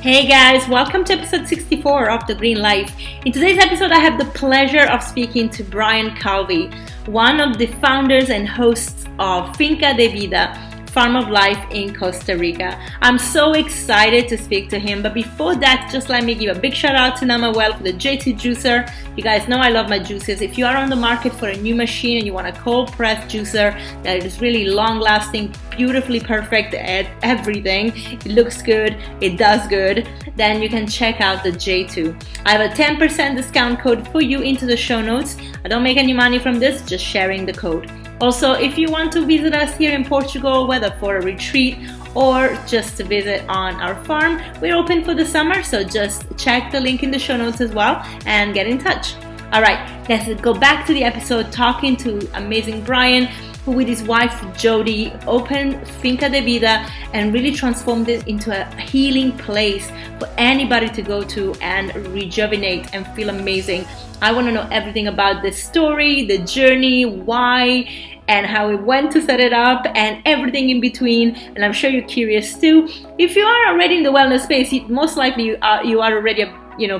Hey guys, welcome to episode 64 of The Green Life. In today's episode, I have the pleasure of speaking to Brian Calvi, one of the founders and hosts of Finca de Vida, Farm of Life in Costa Rica. I'm so excited to speak to him, but before that, just let me give a big shout out to Namahuel for the J2 juicer. You guys know I love my juices. If you are on the market for a new machine and you want a cold press juicer that is really long lasting, beautifully perfect at everything, it looks good, it does good, then you can check out the J2. I have a 10% discount code for you into the show notes. I don't make any money from this, just sharing the code. Also, if you want to visit us here in Portugal, whether for a retreat or just to visit on our farm, we're open for the summer, so just check the link in the show notes as well and get in touch. All right, let's go back to the episode talking to amazing Brian, who with his wife Jody opened Finca de Vida and really transformed it into a healing place for anybody to go to and rejuvenate and feel amazing. I want to know everything about the story, the journey, why, and how it went to set it up, and everything in between. And I'm sure you're curious too. If you are already in the wellness space, most likely you are already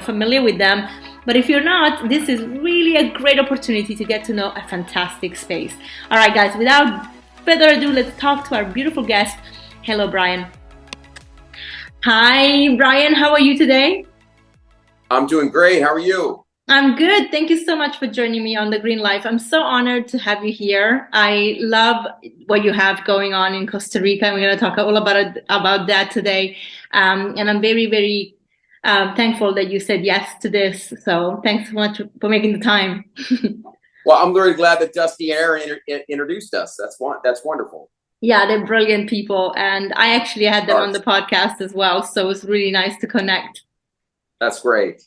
familiar with them. But if you're not, this is really a great opportunity to get to know a fantastic space. All right, guys, without further ado, let's talk to our beautiful guest. Hello, Brian. Hi, Brian. How are you today? I'm doing great. How are you? I'm good. Thank you so much for joining me on The Green Life. I'm so honored to have you here. I love what you have going on in Costa Rica, and we're going to talk all about that today. And I'm very, very thankful that you said yes to this. So thanks so much for making the time. Well, I'm very glad that Dusty and Aaron introduced us. That's wonderful. Yeah, they're brilliant people. And I actually had them on the podcast as well. So it was really nice to connect. That's great.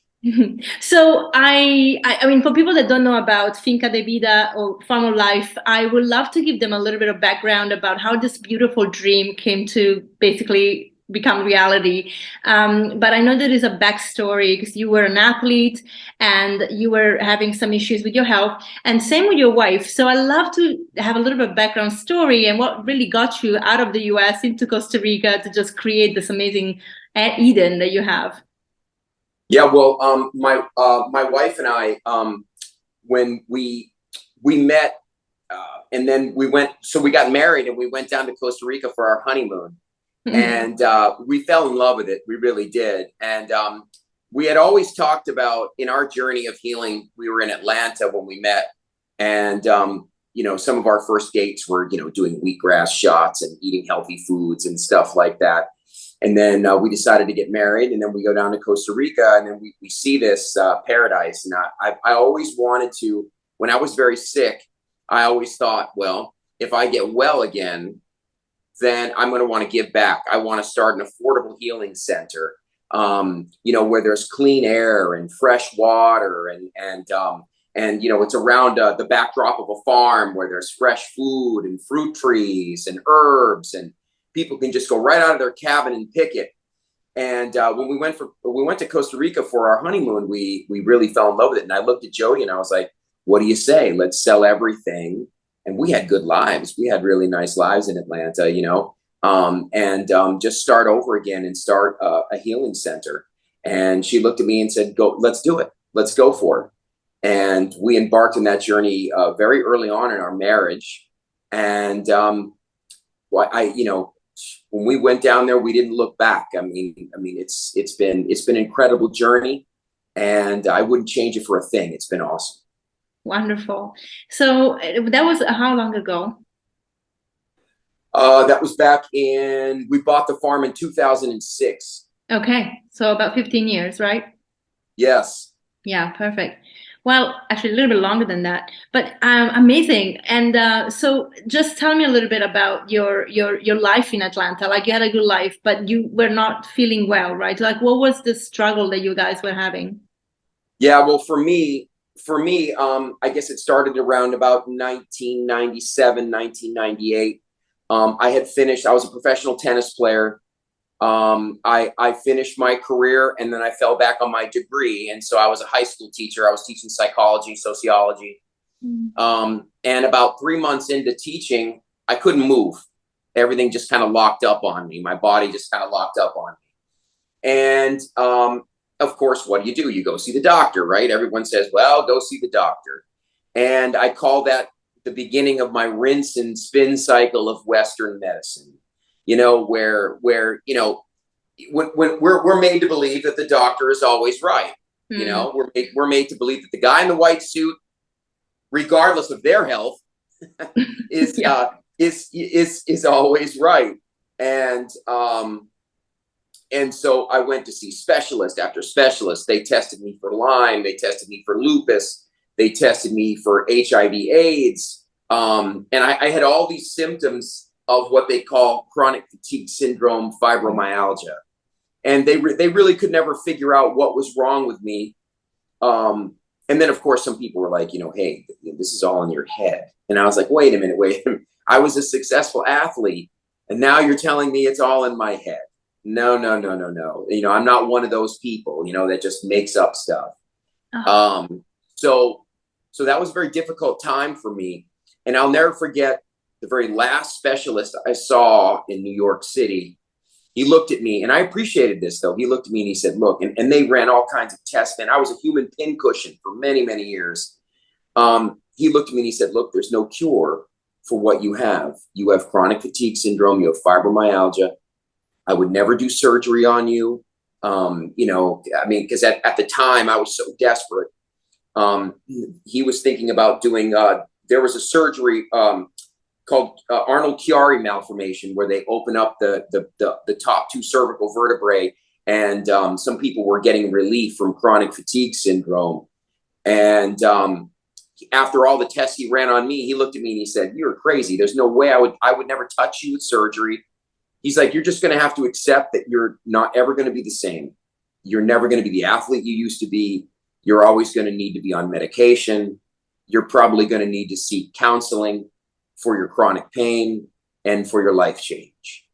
So I mean, for people that don't know about Finca de Vida or Farm of Life, I would love to give them a little bit of background about how this beautiful dream came to basically become reality. But I know there is a backstory because you were an athlete and you were having some issues with your health, and same with your wife. So I love to have a little bit of background story and what really got you out of the US into Costa Rica to just create this amazing Eden that you have. Yeah, well, my wife and I, when we met, and then we got married and we went down to Costa Rica for our honeymoon, and we fell in love with it. We really did, and we had always talked about in our journey of healing. We were in Atlanta when we met, and some of our first dates were doing wheatgrass shots and eating healthy foods and stuff like that. And then we decided to get married, and then we go down to Costa Rica, and then we see this paradise. And I always wanted to, when I was very sick, I always thought, well, if I get well again, then I'm going to want to give back. I want to start an affordable healing center, where there's clean air and fresh water, and it's around the backdrop of a farm where there's fresh food and fruit trees and herbs, and people can just go right out of their cabin and pick it. And when we went to Costa Rica for our honeymoon, we really fell in love with it. And I looked at Jody and I was like, what do you say? Let's sell everything. And we had good lives. We had really nice lives in Atlanta, and just start over again and start a healing center. And she looked at me and said, go, let's do it. Let's go for it. And we embarked on that journey very early on in our marriage. And when we went down there, we didn't look back. I mean, it's been an incredible journey, and I wouldn't change it for a thing. It's been awesome. Wonderful. So that was how long ago? That was we bought the farm in 2006. Okay. So about 15 years, right? Yes. Yeah, perfect. Well, actually a little bit longer than that, but amazing. And so just tell me a little bit about your life in Atlanta. Like, you had a good life, but you were not feeling well, right? Like, what was the struggle that you guys were having? Yeah, well, for me, I guess it started around about 1997, 1998. I was a professional tennis player. I finished my career, and then I fell back on my degree. And so I was a high school teacher. I was teaching psychology, sociology. And about 3 months into teaching, I couldn't move. Everything just kind of locked up on me. My body just kind of locked up on me. And of course, what do? You go see the doctor, right? Everyone says, well, go see the doctor. And I call that the beginning of my rinse and spin cycle of Western medicine, where when we're made to believe that the doctor is always right. We're made to believe that the guy in the white suit, regardless of their health, is always right. And so I went to see specialist after specialist. They tested me for Lyme. They tested me for lupus. They tested me for HIV/AIDS. And I had all these symptoms of what they call chronic fatigue syndrome, fibromyalgia. And they really could never figure out what was wrong with me. And then, of course, some people were like, hey, this is all in your head. And I was like, wait a minute. I was a successful athlete. And now you're telling me it's all in my head. No. I'm not one of those people, that just makes up stuff. So that was a very difficult time for me. And I'll never forget the very last specialist I saw in New York City. He looked at me, and I appreciated this, though. He looked at me and he said, look, and they ran all kinds of tests. And I was a human pincushion for many, many years. He looked at me and he said, look, there's no cure for what you have. You have chronic fatigue syndrome. You have fibromyalgia. I would never do surgery on you. Because at the time I was so desperate. He was thinking about doing, there was a surgery called Arnold Chiari malformation, where they open up the top two cervical vertebrae. And some people were getting relief from chronic fatigue syndrome. And after all the tests he ran on me, he looked at me and he said, you're crazy. There's no way I would never touch you with surgery. He's like, you're just going to have to accept that you're not ever going to be the same. You're never going to be the athlete you used to be. You're always going to need to be on medication. You're probably going to need to seek counseling for your chronic pain and for your life change.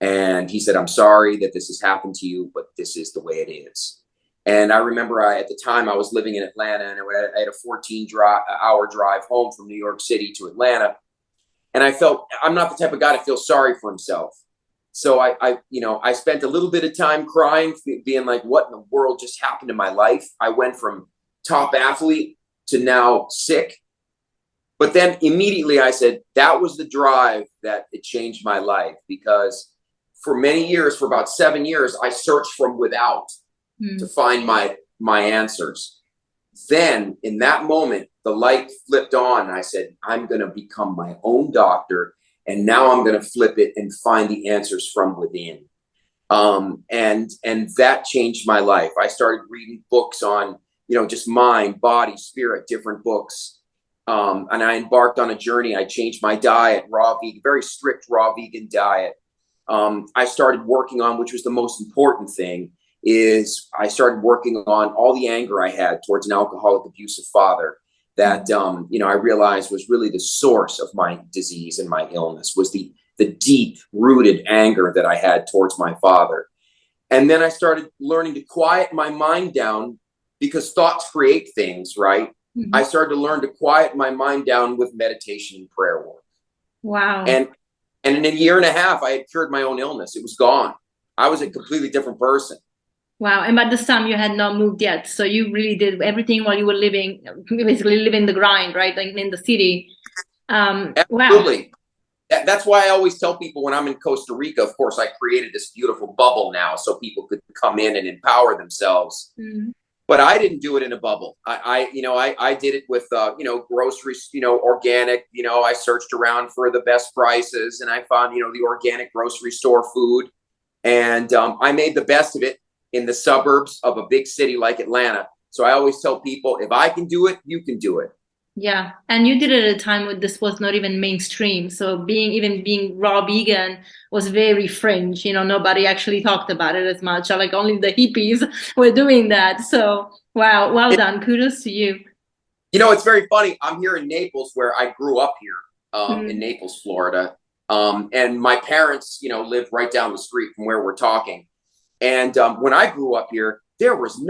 And he said, I'm sorry that this has happened to you, but this is the way it is. And I remember at the time I was living in Atlanta, and I had a 14-hour drive home from New York City to Atlanta. And I felt I'm not the type of guy to feel sorry for himself. So I spent a little bit of time crying, being like, what in the world just happened to my life? I went from top athlete to now sick. But then immediately I said, that was the drive that it changed my life, because for many years, for about 7 years, I searched from without to find my answers. Then in that moment, the light flipped on and I said, I'm going to become my own doctor. And now I'm going to flip it and find the answers from within. And that changed my life. I started reading books on, just mind, body, spirit, different books. And I embarked on a journey. I changed my diet, raw vegan, very strict raw vegan diet. I started working on, which was the most important thing, is I started working on all the anger I had towards an alcoholic, abusive father that, I realized was really the source of my disease and my illness, was the deep rooted anger that I had towards my father. And then I started learning to quiet my mind down, because thoughts create things, right? Mm-hmm. I started to learn to quiet my mind down with meditation and prayer work. Wow. And in a year and a half, I had cured my own illness. It was gone. I was a completely different person. Wow. And by this time you had not moved yet. So you really did everything while you were basically living the grind, right? Like in the city. Absolutely. Wow. That's why I always tell people when I'm in Costa Rica, of course, I created this beautiful bubble now so people could come in and empower themselves. Mm-hmm. But I didn't do it in a bubble. I did it with, groceries, organic, I searched around for the best prices and I found, the organic grocery store food. And I made the best of it in the suburbs of a big city like Atlanta. So I always tell people, if I can do it, you can do it. Yeah. And you did it at a time when this was not even mainstream. So being raw vegan was very fringe. Nobody actually talked about it as much. Like only the hippies were doing that. So wow, well done. Kudos to you. It's very funny. I'm here in Naples, where I grew up here, in Naples, Florida. And my parents, lived right down the street from where we're talking. And when I grew up here, there was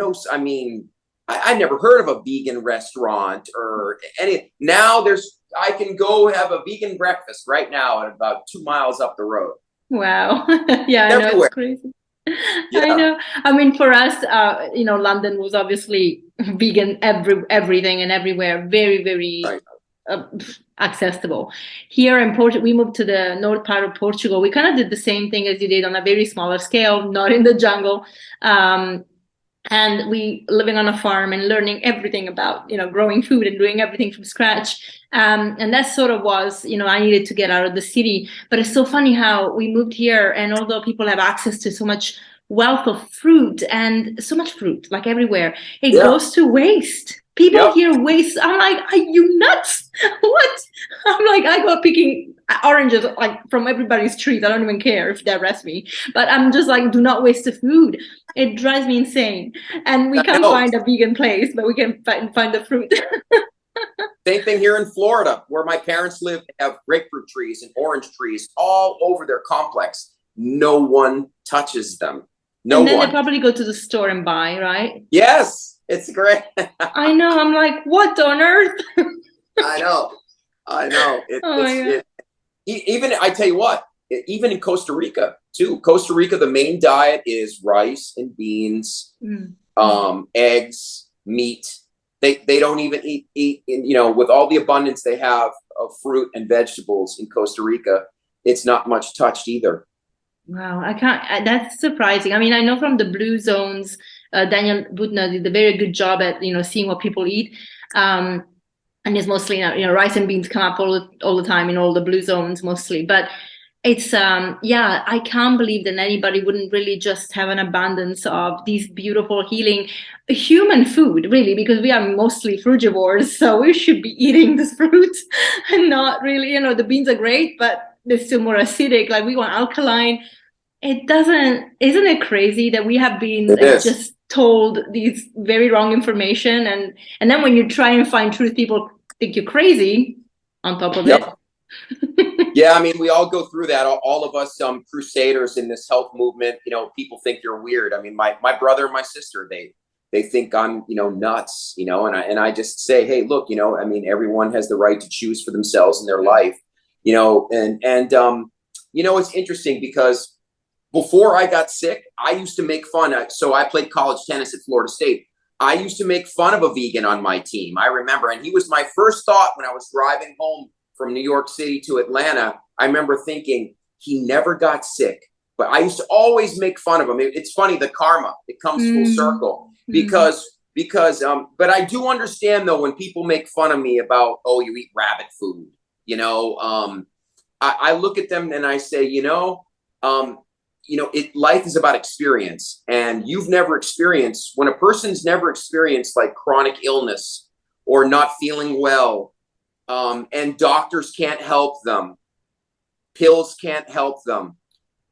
I never heard of a vegan restaurant or any. Now I can go have a vegan breakfast right now at about 2 miles up the road. Wow. Yeah, I know, it's crazy. I Yeah. know. I mean, for us, London was obviously vegan everything and everywhere, very, very Right. uh, accessible. Here in Portugal, we moved to the north part of Portugal. We kind of did the same thing as you did on a very smaller scale, not in the jungle. Um, and we living on a farm and learning everything about growing food and doing everything from scratch, and that sort of was, I needed to get out of the city. But it's so funny how we moved here, and although people have access to so much wealth of fruit and so much fruit like everywhere, it Yeah. goes to waste. People Yep. here waste. I'm like, are you nuts? What? I'm like, I go picking oranges like from everybody's trees. I don't even care if they arrest me, but I'm just like, do not waste the food. It drives me insane. And we I can't know. find a vegan place, but we can find the fruit. Same thing here in Florida, where my parents live. They have grapefruit trees and orange trees all over their complex. No one touches them. No And then they one. probably go to the store and buy, right? Yes, it's great. I know. I'm like, what on earth? I know. I know. Oh my God. Even, I tell you what, even in Costa Rica too. Costa Rica, the main diet is rice and beans, Mm. eggs, meat. They don't even eat with all the abundance they have of fruit and vegetables in Costa Rica, it's not much touched either. Wow, I can't. That's surprising. I mean, I know from the blue zones, Daniel Butner did a very good job at seeing what people eat, and it's mostly rice and beans come up all the time in all the blue zones mostly. But it's yeah, I can't believe that anybody wouldn't really just have an abundance of these beautiful healing human food, really, because we are mostly frugivores, so we should be eating this fruit and not really. The beans are great, but they're still more acidic. Like we want alkaline. It doesn't, isn't it crazy that we have been It is. just told these very wrong information, and then when you try and find truth, people think you're crazy on top of it. Yep. Yeah, I mean, we all go through that. All of us, crusaders in this health movement. People think you're weird. I mean, my brother and my sister, they think I'm, nuts. And I just say, hey, look, I mean, everyone has the right to choose for themselves in their life. It's interesting because before I got sick, I used to make fun. So I played college tennis at Florida State. I used to make fun of a vegan on my team. I remember, and he was my first thought when I was driving home from New York City to Atlanta. I remember thinking he never got sick, but I used to always make fun of him. It's funny, the karma, it comes full circle because, but I do understand though, when people make fun of me about, oh, you eat rabbit food, I look at them and I say, life is about experience, and you've never experienced, when a person's never experienced like chronic illness or not feeling well, and doctors can't help them, pills can't help them.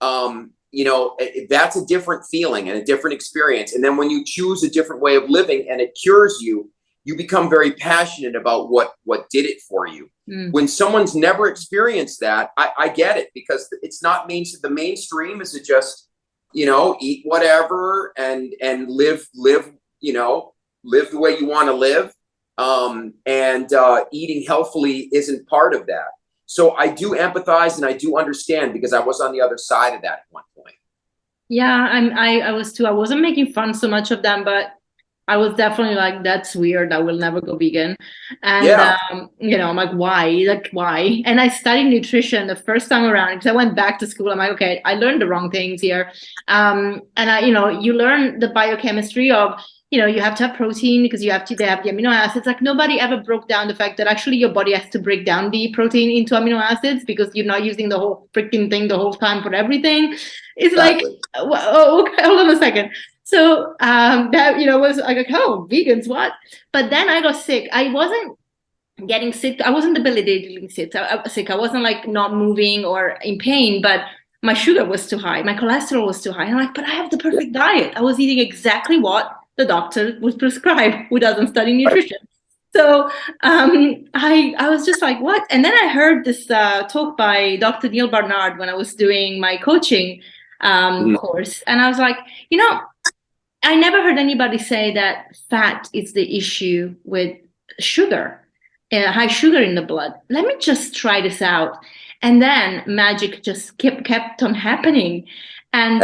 That's a different feeling and a different experience. And then when you choose a different way of living and it cures you, you become very passionate about what did it for you. When someone's never experienced that, I get it, because it's not the mainstream is to just, eat whatever and live, live the way you want to live. Eating healthfully isn't part of that. So I do empathize and I do understand, because I was on the other side of that at one point. Yeah, I was too. I wasn't making fun so much of them, but I was definitely like, that's weird. I will never go vegan. And, Yeah. I'm like, why? Like, why? And I studied nutrition the first time around because I went back to school. I'm like, okay, I learned the wrong things here. And you learn the biochemistry of, you have to have protein because they have the amino acids. Like nobody ever broke down the fact that actually your body has to break down the protein into amino acids because you're not using the whole freaking thing the whole time for everything. It's Exactly. like, oh, okay, hold on a second. So that was like, oh, vegans, what? But then I got sick. I wasn't getting sick. I wasn't debilitating sick. I wasn't like not moving or in pain, but my sugar was too high. My cholesterol was too high. And I'm like, but I have the perfect diet. I was eating exactly what the doctor would prescribe, who doesn't study nutrition. So I was just like, what? And then I heard this talk by Dr. Neil Barnard when I was doing my coaching course. And I was like, I never heard anybody say that fat is the issue with sugar, high sugar in the blood. Let me just try this out. And then magic just kept on happening. And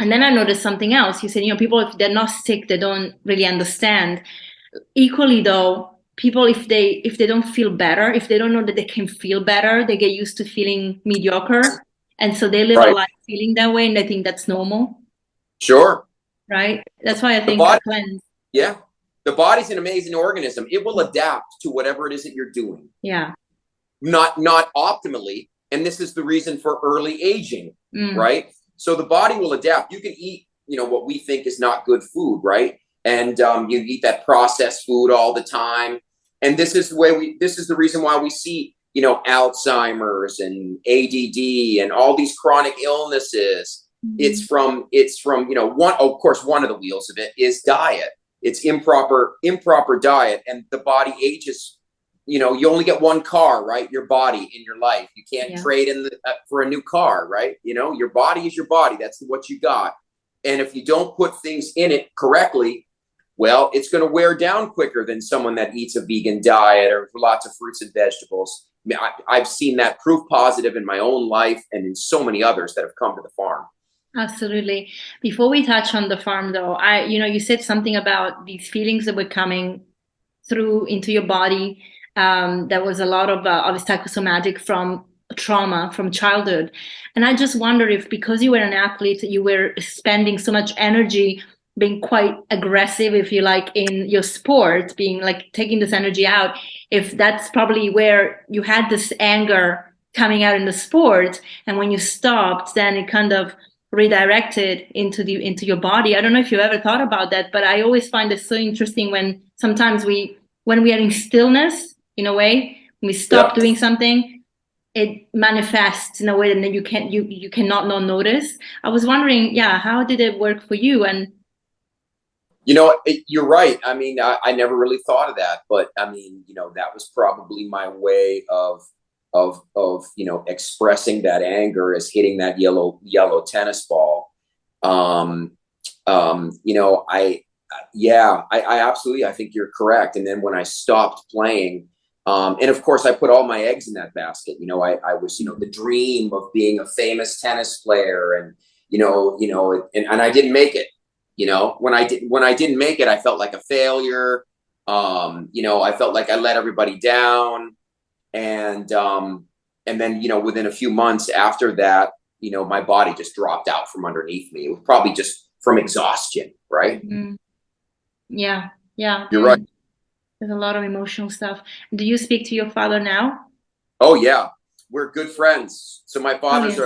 And then I noticed something else. You said, people, if they're not sick, they don't really understand. Equally though, people, if they don't feel better, if they don't know that they can feel better, they get used to feeling mediocre. And so they live a Right. life feeling that way, and they think that's normal. Sure. Right? That's why I The think a body, cleanse. yeah. The body's an amazing organism. It will adapt to whatever it is that you're doing. Yeah. Not optimally. And this is the reason for early aging, right? So the body will adapt. You can eat, what we think is not good food, right? And you eat that processed food all the time. And this is the reason why we see, Alzheimer's and ADD and all these chronic illnesses. It's from, of course, one of the wheels of it is diet. It's improper diet, and the body ages. You only get one car, right? Your body in your life. You can't trade in for a new car, right? Your body is your body. That's what you got. And if you don't put things in it correctly, well, it's going to wear down quicker than someone that eats a vegan diet or lots of fruits and vegetables. I've seen that proof positive in my own life and in so many others that have come to the farm. Absolutely. Before we touch on the farm, though, you said something about these feelings that were coming through into your body. There was a lot of psychosomatic from trauma from childhood. And I just wonder if, because you were an athlete, you were spending so much energy being quite aggressive, if you like, in your sport, being like taking this energy out, if that's probably where you had this anger coming out in the sport. And when you stopped, then it kind of redirected into your body. I don't know if you ever thought about that, but I always find it so interesting when sometimes when we are in stillness, in a way, when we stop doing something, it manifests in a way that you cannot not notice. I was wondering, how did it work for you? And you're right. I mean, I never really thought of that, but I mean, that was probably my way of expressing that anger, as hitting that yellow tennis ball. I absolutely, I think you're correct. And then when I stopped playing, and of course I put all my eggs in that basket. I was, the dream of being a famous tennis player, and, and I didn't make it. When I didn't make it, I felt like a failure. I felt like I let everybody down. And then, within a few months after that, my body just dropped out from underneath me. It was probably just from exhaustion, right? Mm-hmm. Yeah. You're right. There's a lot of emotional stuff. Do you speak to your father now? Oh yeah, we're good friends. So my father's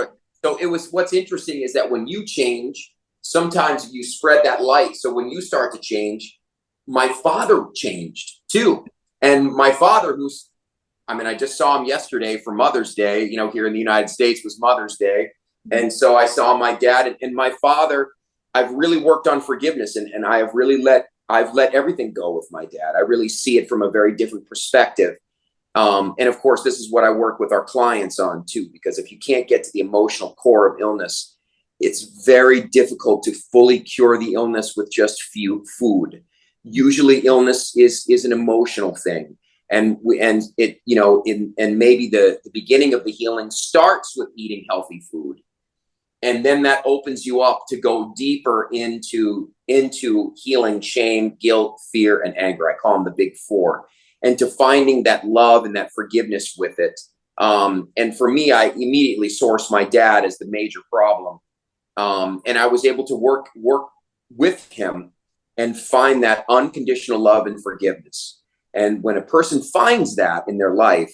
what's interesting is that when you change, sometimes you spread that light. So when you start to change, my father changed too. And my father, I just saw him yesterday for Mother's Day, here in the United States was Mother's Day. And so I saw my dad and my father. I've really worked on forgiveness, and I've let everything go with my dad. I really see it from a very different perspective. And of course, this is what I work with our clients on too, because if you can't get to the emotional core of illness, it's very difficult to fully cure the illness with just food. Usually illness is an emotional thing. And maybe the beginning of the healing starts with eating healthy food. And then that opens you up to go deeper into healing shame, guilt, fear, and anger. I call them the big four. And to finding that love and that forgiveness with it. And for me, I immediately sourced my dad as the major problem. And I was able to work with him and find that unconditional love and forgiveness. And when a person finds that in their life,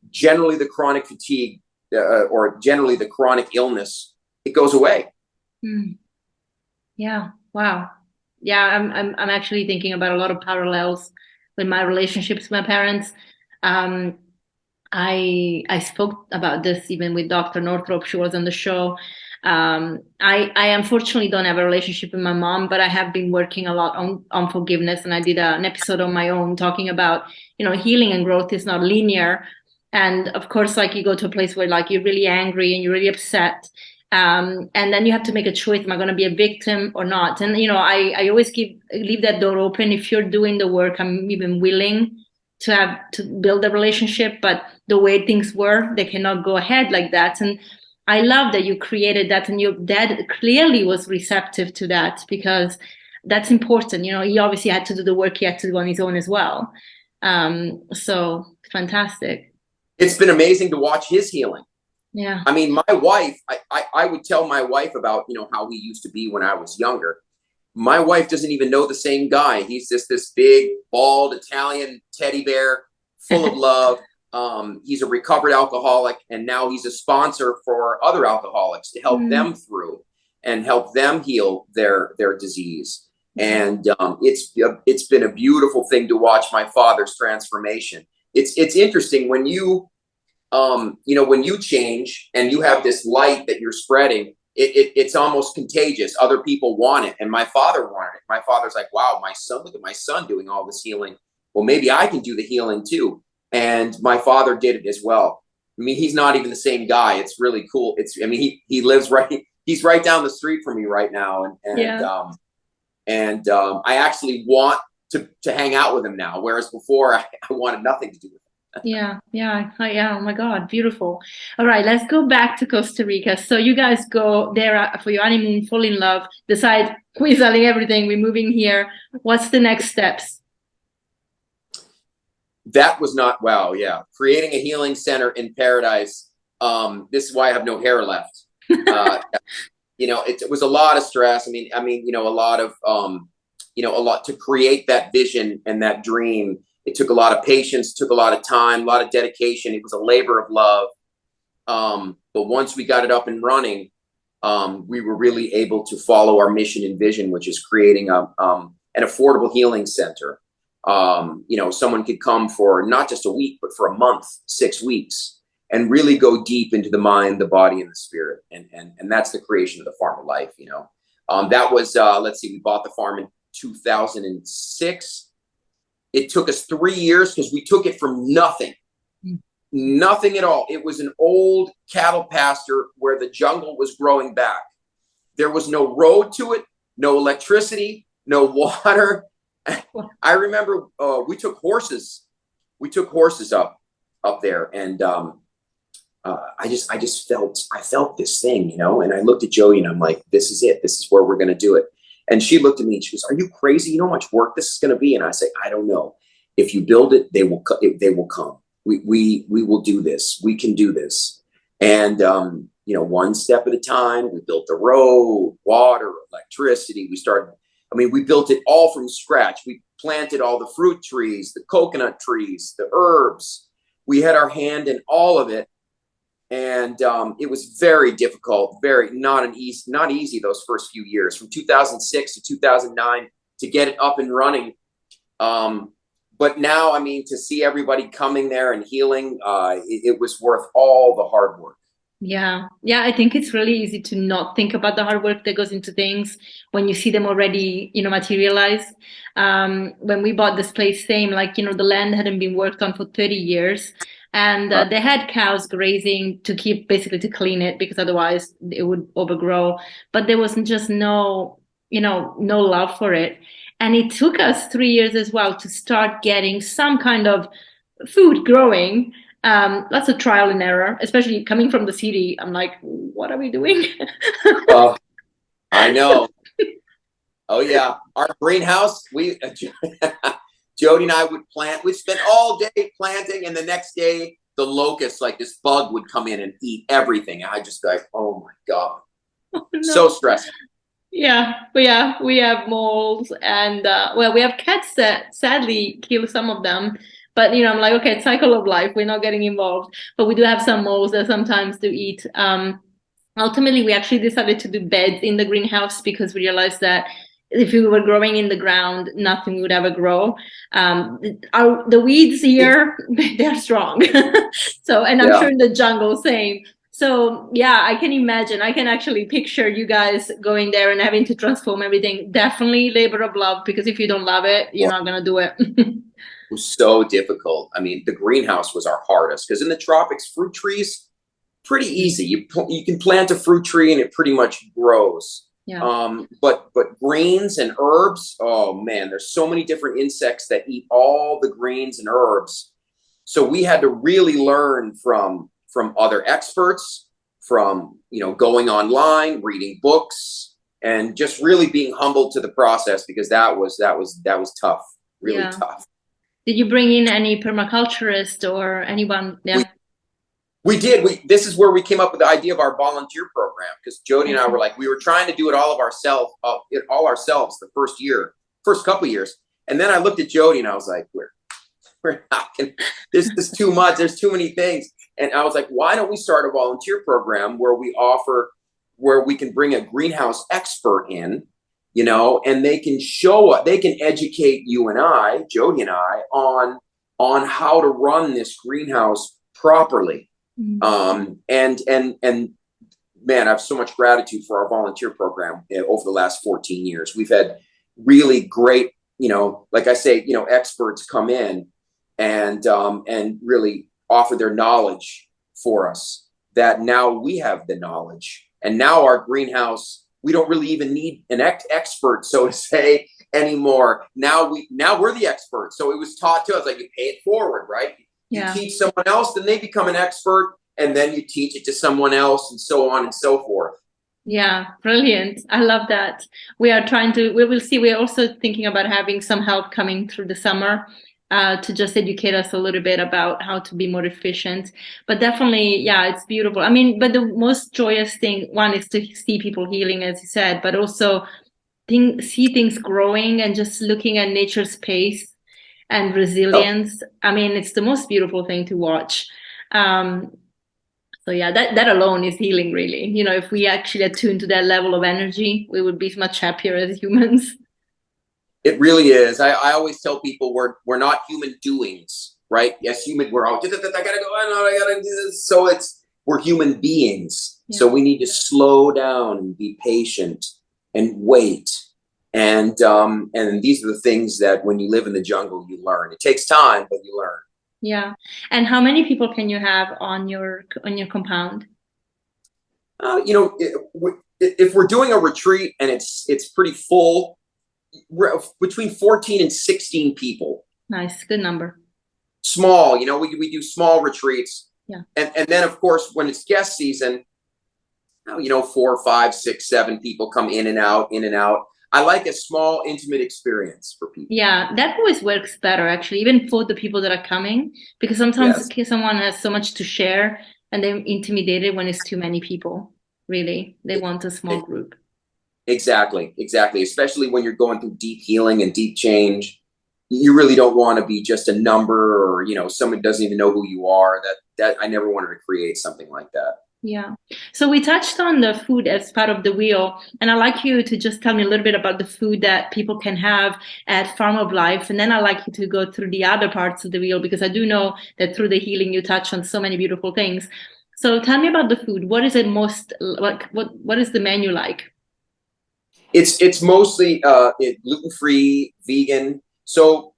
generally the chronic fatigue or generally the chronic illness, it goes away. Yeah. Wow. Yeah. I'm actually thinking about a lot of parallels with my relationships with my parents. I spoke about this even with Dr. Northrop. She was on the show. I unfortunately don't have a relationship with my mom, but I have been working a lot on forgiveness. And I did an episode on my own talking about, healing and growth is not linear. And of course, like you go to a place where like you're really angry and you're really upset. And then you have to make a choice. Am I going to be a victim or not? And, I always leave that door open. If you're doing the work, I'm even willing to build a relationship, but the way things were, they cannot go ahead like that. And I love that you created that, and your dad clearly was receptive to that, because that's important. You know, he obviously had to do the work he had to do on his own as well. So fantastic. It's been amazing to watch his healing. Yeah. I mean, my wife, I would tell my wife about, you know, how he used to be when I was younger. My wife doesn't even know the same guy. He's just this big, bald Italian teddy bear, full of love. He's a recovered alcoholic, and now he's a sponsor for other alcoholics to help them through and help them heal their disease. And it's been a beautiful thing to watch my father's transformation. It's interesting when you when you change and you have this light that you're spreading, it's almost contagious. Other people want it. And my father wanted it. My father's like, wow, my son, look at my son doing all this healing. Well, maybe I can do the healing too. And my father did it as well. I mean, he's not even the same guy. It's really cool. He lives he's right down the street from me right now. I actually want to hang out with him now. Whereas before I wanted nothing to do with him. Yeah. Oh my God, beautiful. All right, let's go back to Costa Rica. So you guys go there for your honeymoon, fall in love, decide we're selling everything, we're moving here. What's the next steps? That was not, wow, yeah. Creating a healing center in paradise. This is why I have no hair left. It was a lot of stress. A lot of, a lot to create that vision and that dream. It took a lot of patience, took a lot of time, a lot of dedication. It was a labor of love. But once we got it up and running, we were really able to follow our mission and vision, which is creating an affordable healing center. Someone could come for not just a week, but for a month, 6 weeks, and really go deep into the mind, the body, and the spirit. And that's the creation of the Farm of Life. That was, we bought the farm in 2006. It took us 3 years because we took it from nothing at all. It was an old cattle pasture where the jungle was growing back. There was no road to it, no electricity, no water. I remember we took horses. We took horses up there, and I felt this thing, and I looked at Joey and I'm like, this is it. This is where we're going to do it. And she looked at me and she goes, are you crazy? You know how much work this is going to be? And I say, I don't know. If you build it, they will come. We will do this. We can do this. And, one step at a time. We built the road, water, electricity. We built it all from scratch. We planted all the fruit trees, the coconut trees, the herbs. We had our hand in all of it. And it was very difficult, not easy those first few years, from 2006 to 2009 to get it up and running. But now, to see everybody coming there and healing, it was worth all the hard work. Yeah. I think it's really easy to not think about the hard work that goes into things when you see them already, materialize. When we bought this place, same, the land hadn't been worked on for 30 years. And they had cows grazing to clean it, because otherwise it would overgrow. But there was just no love for it. And it took us 3 years as well to start getting some kind of food growing. Lots of trial and error, especially coming from the city. I'm like, what are we doing? I know. Oh, yeah. Our greenhouse, Jody and I would plant. We'd spend all day planting, and the next day, the locusts, like this bug, would come in and eat everything. And I just like, oh my God. Oh, no. So stressful. Yeah, we have moles, and we have cats that sadly kill some of them. But I'm like, okay, it's cycle of life. We're not getting involved, but we do have some moles that sometimes do eat. Ultimately, we actually decided to do beds in the greenhouse because we realized that if we were growing in the ground, nothing would ever grow. The weeds here, they're strong. And I'm sure in the jungle, same. So yeah, I can imagine. I can actually picture you guys going there and having to transform everything. Definitely labor of love, because if you don't love it, you're not going to do it. It was so difficult. The greenhouse was our hardest, because in the tropics, fruit trees, pretty easy. You can plant a fruit tree and it pretty much grows. Yeah. But greens and herbs, oh man, there's so many different insects that eat all the greens and herbs. So we had to really learn from other experts, from, going online, reading books, and just really being humbled to the process, because that was tough, really tough. Did you bring in any permaculturist or anyone? Yeah. We did. This is where we came up with the idea of our volunteer program, because Jody and I were like, we were trying to do it all ourselves the first couple of years. And then I looked at Jody and I was like, we're not gonna, this is too much. There's too many things. And I was like, why don't we start a volunteer program where we can bring a greenhouse expert in, and they can they can educate you and I, Jody and I, on how to run this greenhouse properly. Mm-hmm. And man, I have so much gratitude for our volunteer program over the last 14 years. We've had really great, like I say, experts come in and really offer their knowledge for us, that now we have the knowledge. And now our greenhouse, we don't really even need an expert, so to say, anymore. Now we're the experts. So it was taught to us, like, you pay it forward, right? Yeah. You teach someone else, then they become an expert, and then you teach it to someone else, and so on and so forth. Yeah, brilliant. I love that. We will see. We're also thinking about having some help coming through the summer to just educate us a little bit about how to be more efficient. But definitely, yeah, it's beautiful. I mean, but the most joyous thing, one, is to see people healing, as you said, but also see things growing and just looking at nature's pace and resilience. Oh. I mean, it's the most beautiful thing to watch. So yeah, that alone is healing, really. If we actually attune to that level of energy, we would be much happier as humans. It really is. I always tell people we're not human doings, right? Yes, we're all, I gotta go, I gotta do this. So we're human beings. Yeah. So we need to slow down and be patient and wait. And these are the things that when you live in the jungle, you learn. It takes time, but you learn. Yeah. And how many people can you have on your compound? If we're doing a retreat and it's pretty full, between 14 and 16 people. Nice. Good number. Small, we do small retreats. Yeah. And then, of course, when it's guest season, 4, 5, 6, 7 people come in and out. I like a small, intimate experience for people. Yeah, that always works better, actually, even for the people that are coming, because sometimes someone has so much to share and they're intimidated when it's too many people. Really, they want a small group. Exactly. Especially when you're going through deep healing and deep change. You really don't want to be just a number, or, someone doesn't even know who you are. That I never wanted to create something like that. Yeah. So we touched on the food as part of the wheel, and I'd like you to just tell me a little bit about the food that people can have at Farm of Life, and then I'd like you to go through the other parts of the wheel, because I do know that through the healing you touch on so many beautiful things. So tell me about the food. What is it most like? What is the menu like? It's mostly gluten-free, vegan. So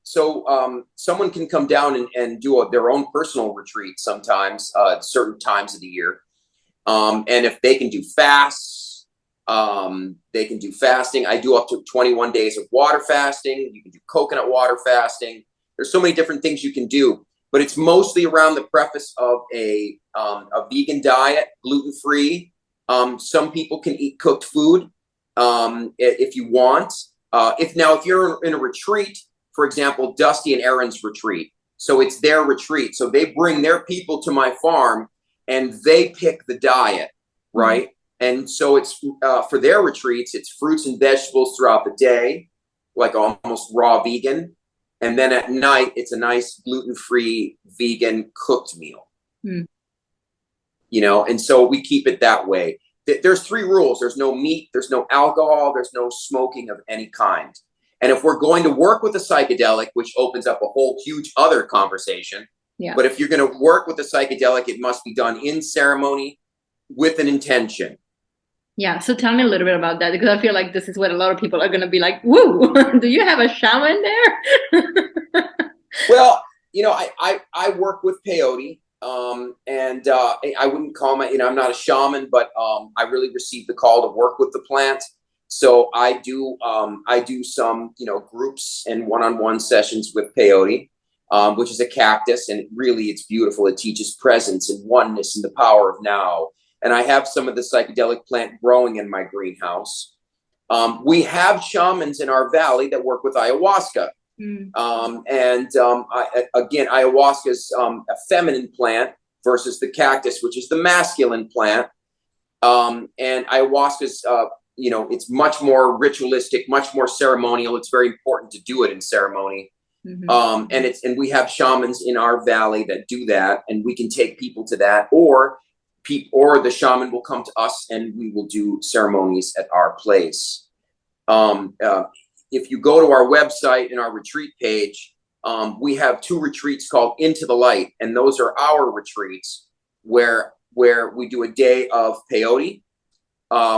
someone can come down and do their own personal retreat sometimes at certain times of the year. And if they can do fasts, they can do fasting. I do up to 21 days of water fasting. You can do coconut water fasting. There's so many different things you can do, but it's mostly around the preface of a vegan diet, gluten-free. Some people can eat cooked food if you want. If you're in a retreat, for example, Dusty and Aaron's retreat, so it's their retreat. So they bring their people to my farm, and they pick the diet, right? Mm-hmm. And so it's for their retreats, it's fruits and vegetables throughout the day, like almost raw vegan. And then at night, it's a nice gluten-free vegan cooked meal. Mm. And so we keep it that way. There's 3 rules. There's no meat, there's no alcohol, there's no smoking of any kind. And if we're going to work with a psychedelic, which opens up a whole huge other conversation, but if you're going to work with a psychedelic, it must be done in ceremony with an intention. Yeah. So tell me a little bit about that, because I feel like this is what a lot of people are going to be like, woo, do you have a shaman there? Well, I work with peyote. And I wouldn't call I'm not a shaman, but I really received the call to work with the plant. So I do some, groups and one-on-one sessions with peyote, which is a cactus, and really it's beautiful. It teaches presence and oneness and the power of now. and I have some of the psychedelic plant growing in my greenhouse. We have shamans in our valley that work with ayahuasca. Again, ayahuasca is a feminine plant versus the cactus, which is the masculine plant. And ayahuasca is, it's much more ritualistic, much more ceremonial. It's very important to do it in ceremony. And we have shamans in our valley that do that, and we can take people to that, or the shaman will come to us and we will do ceremonies at our place. If you go to our website and our retreat page, we have 2 retreats called Into the Light, and those are our retreats where we do a day of peyote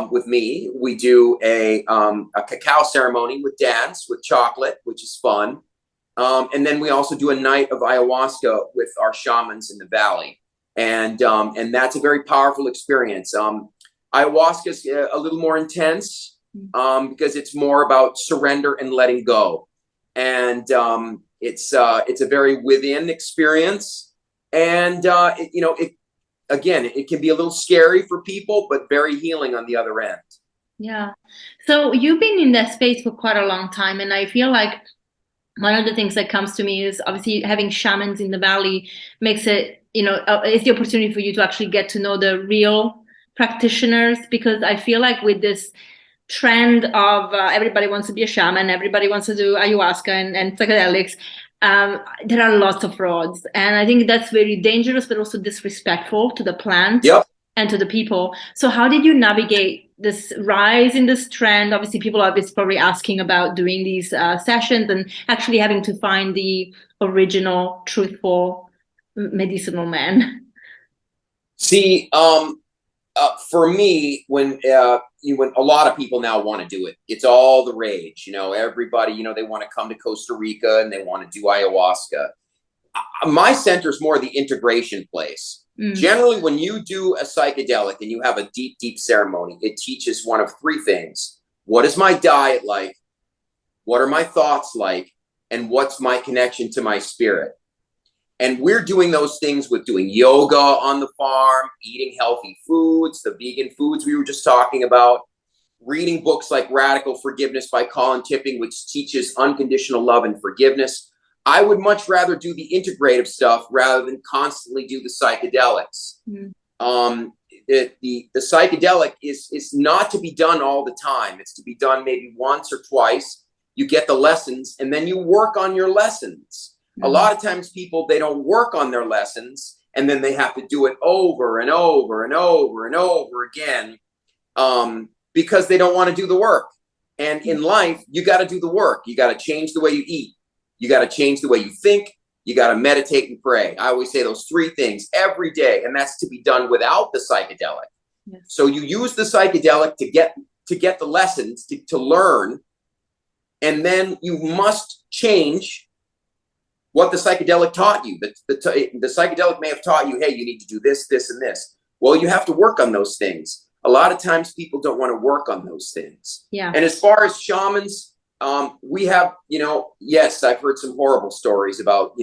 with me. We do a cacao ceremony with dance, with chocolate, which is fun. And then we also do a night of ayahuasca with our shamans in the valley. And that's a very powerful experience. Ayahuasca is a little more intense because it's more about surrender and letting go. And it's a very within experience. And, it can be a little scary for people, but very healing on the other end. Yeah. So you've been in that space for quite a long time. And I feel like one of the things that comes to me is obviously having shamans in the valley makes it, it's the opportunity for you to actually get to know the real practitioners, because I feel like with this trend of everybody wants to be a shaman, everybody wants to do ayahuasca and psychedelics, there are lots of frauds. And I think that's very dangerous, but also disrespectful to the plant and to the people. So how did you navigate this rise in this trend? Obviously, people are probably asking about doing these sessions and actually having to find the original, truthful, medicinal man. See, for me, when a lot of people now want to do it, it's all the rage. Everybody, they want to come to Costa Rica and they want to do ayahuasca. My center is more the integration place. Generally, when you do a psychedelic and you have a deep, deep ceremony, it teaches one of 3 things. What is my diet like? What are my thoughts like? And what's my connection to my spirit? And we're doing those things with doing yoga on the farm, eating healthy foods, the vegan foods we were just talking about, reading books like Radical Forgiveness by Colin Tipping, which teaches unconditional love and forgiveness. I would much rather do the integrative stuff rather than constantly do the psychedelics. The psychedelic is not to be done all the time. It's to be done maybe once or twice. You get the lessons and then you work on your lessons. A lot of times people, they don't work on their lessons and then they have to do it over and over and over and over again because they don't want to do the work. And in life, you got to do the work. You got to change the way you eat. You got to change the way you think. You got to meditate and pray. I always say those 3 things every day, and that's to be done without the psychedelic. Yes. So you use the psychedelic to get the lessons, to learn, and then you must change what the psychedelic taught you. The psychedelic may have taught you, hey, you need to do this, this, and this. Well, you have to work on those things. A lot of times people don't want to work on those things. Yeah. And as far as shamans, we have, yes, I've heard some horrible stories about,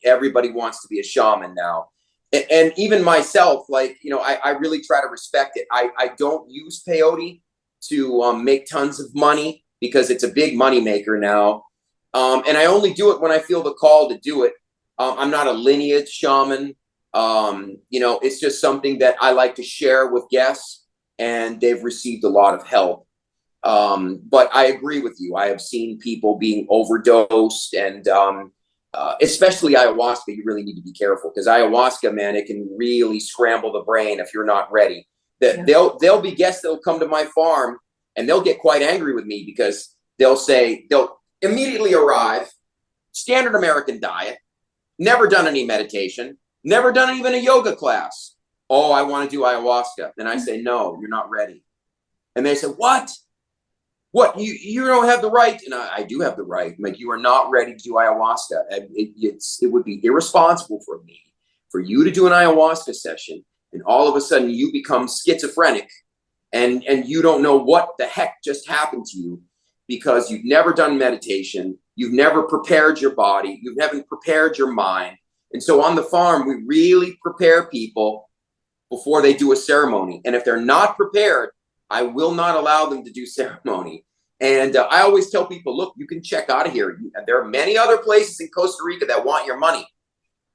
everybody wants to be a shaman now. And even myself, I really try to respect it. I don't use peyote to make tons of money because it's a big money maker now. And I only do it when I feel the call to do it. I'm not a lineage shaman. It's just something that I like to share with guests, and they've received a lot of help. But I agree with you. I have seen people being overdosed, and especially ayahuasca, you really need to be careful because ayahuasca, man, it can really scramble the brain if you're not ready. There'll be guests that'll come to my farm and they'll get quite angry with me because they'll immediately arrive, standard American diet, never done any meditation, never done even a yoga class. Oh, I want to do ayahuasca. Then I say, no, you're not ready. And they say, what? You don't have the right? And I do have the right. Like, you are not ready to do ayahuasca. It would be irresponsible for me, for you to do an ayahuasca session, and all of a sudden you become schizophrenic and you don't know what the heck just happened to you because you've never done meditation. You've never prepared your body. You haven't prepared your mind. And so on the farm, we really prepare people before they do a ceremony. And if they're not prepared, I will not allow them to do ceremony. And I always tell people, look, you can check out of here. There are many other places in Costa Rica that want your money.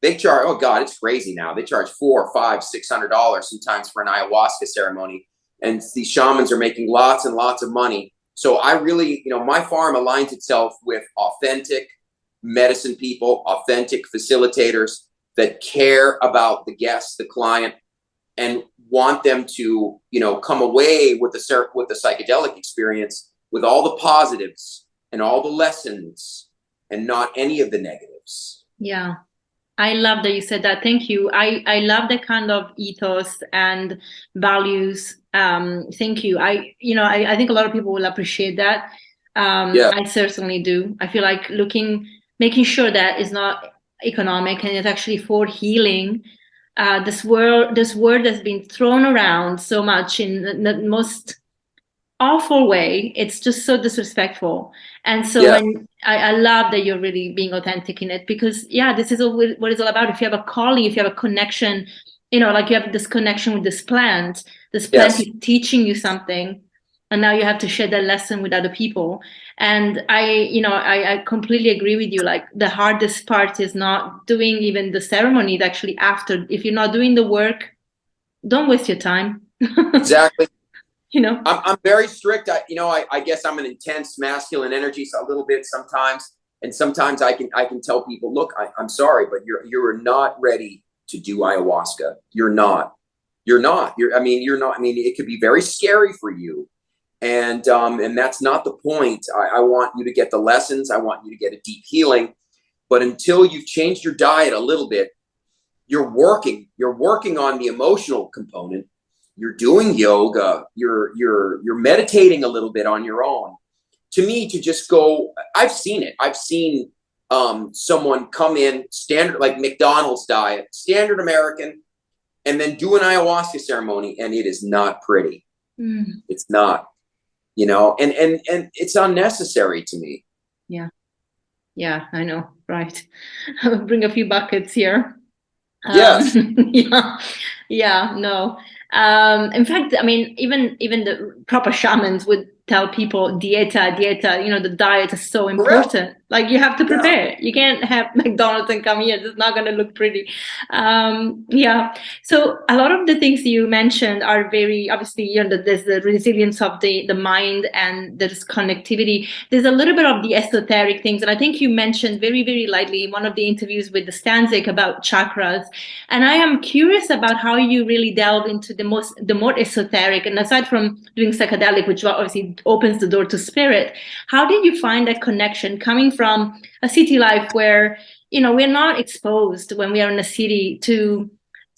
They charge, oh God, it's crazy now. They charge $400, $500, $600 sometimes for an ayahuasca ceremony. And these shamans are making lots and lots of money. So I really, my farm aligns itself with authentic medicine people, authentic facilitators that care about the guest, the client, and want them to, come away with the psychedelic experience with all the positives and all the lessons and not any of the negatives. Yeah. I love that you said that. Thank you. I love the kind of ethos and values. Thank you. I think a lot of people will appreciate that. Yeah. I certainly do. I feel like making sure that it's not economic and it's actually for healing. This word has been thrown around so much in the most awful way. It's just so disrespectful. And so when I love that you're really being authentic in it, because this is what it's all about. If you have a calling, if you have a connection, like you have this connection with this plant is teaching you something, and now you have to share that lesson with other people. And I completely agree with you. Like the hardest part is not doing even the ceremony. It's actually after. If you're not doing the work, don't waste your time. Exactly. I'm very strict. I guess I'm an intense masculine energy, so a little bit sometimes. And sometimes I can tell people, look, I'm sorry, but you're not ready to do ayahuasca. You're not. It could be very scary for you. And that's not the point. I want you to get the lessons. I want you to get a deep healing. But until you've changed your diet a little bit, you're working on the emotional component. You're doing yoga, you're meditating a little bit on your own. To me, to just go, I've seen it. I've seen someone come in standard, like McDonald's diet, standard American, and then do an ayahuasca ceremony, and it is not pretty. It's not, and it's unnecessary to me. Yeah, I know, right. Bring a few buckets here. Yes. No. In fact, even the proper shamans would tell people dieta, the diet is so important. Like you have to prepare. You can't have McDonald's and come here. It's not going to look pretty. So a lot of the things you mentioned are very, obviously, there's the resilience of the mind, and there's connectivity. There's a little bit of the esoteric things. And I think you mentioned very, very lightly in one of the interviews with the Stanzik about chakras. And I am curious about how you really delve into the more esoteric, and aside from doing psychedelic, which obviously opens the door to spirit, how did you find that connection coming from a city life where we're not exposed when we are in a city to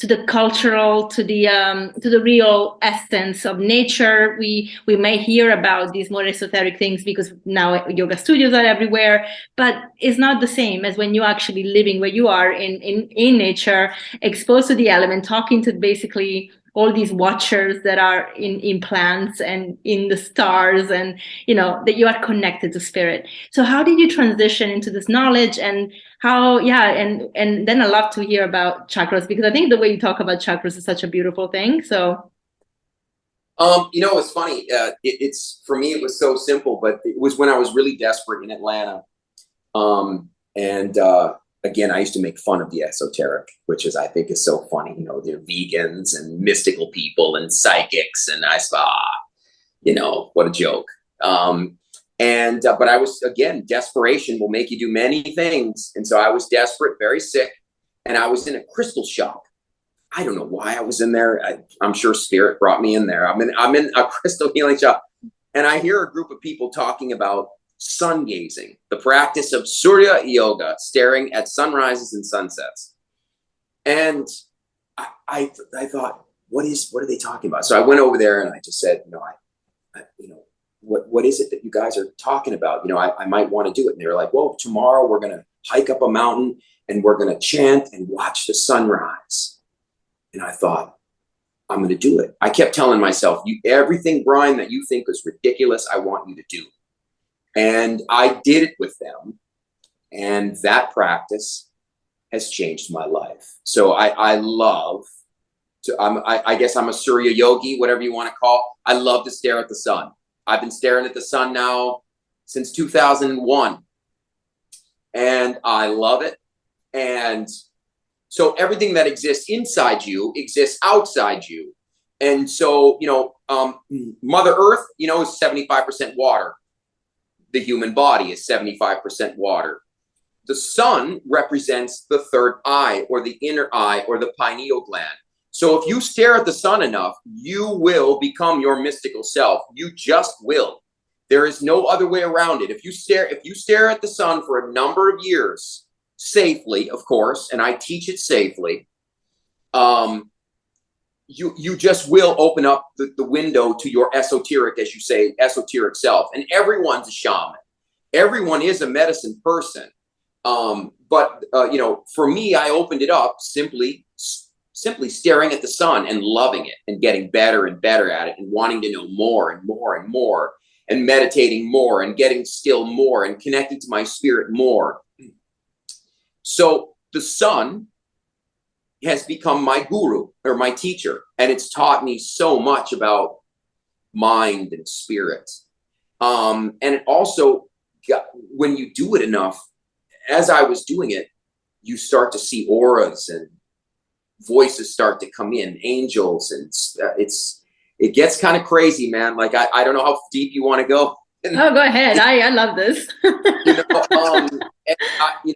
the cultural, to the real essence of nature? We may hear about these more esoteric things because now yoga studios are everywhere, but it's not the same as when you're actually living where you are in nature, exposed to the element, talking to basically all these watchers that are in plants and in the stars, and that you are connected to spirit. So how did you transition into this knowledge, and how and then I love to hear about chakras, because I think the way you talk about chakras is such a beautiful thing. So it's funny, it's for me it was so simple, but it was when I was really desperate in Atlanta, again, I used to make fun of the esoteric, which I think is so funny. They're vegans and mystical people and psychics. And I thought, what a joke. But I was, again, desperation will make you do many things. And so I was desperate, very sick. And I was in a crystal shop. I don't know why I was in there. I'm sure spirit brought me in there. I'm in a crystal healing shop. And I hear a group of people talking about sun gazing, the practice of Surya yoga, staring at sunrises and sunsets. And I thought, what are they talking about? So I went over there and I just said, what is it that you guys are talking about? I might want to do it. And they were like, well, tomorrow we're going to hike up a mountain and we're going to chant and watch the sunrise. And I thought, I'm going to do it. I kept telling myself, everything, Brian, that you think is ridiculous, I want you to do. And I did it with them. And that practice has changed my life. So I love I guess I'm a Surya yogi, whatever you want to call. I love to stare at the sun. I've been staring at the sun now since 2001, and I love it. And so everything that exists inside you exists outside you. And so, Mother Earth, is 75% water. The human body is 75% water. The sun represents the third eye, or the inner eye, or the pineal gland. So if you stare at the sun enough, you will become your mystical self. You just will. There is no other way around it. If you stare at the sun for a number of years, safely, of course, and I teach it safely, you just will open up the window to your esoteric, as you say, esoteric self. And everyone's a shaman. Everyone is a medicine person. But for me, I opened it up simply staring at the sun and loving it and getting better and better at it and wanting to know more and more and more and meditating more and getting still more and connecting to my spirit more. So the sun has become my guru, or my teacher, and it's taught me so much about mind and spirit. And it also, when you do it enough, as I was doing it, you start to see auras and voices start to come in, angels, and it gets kind of crazy, man. Like I don't know how deep you want to go. Oh, go ahead. I love this.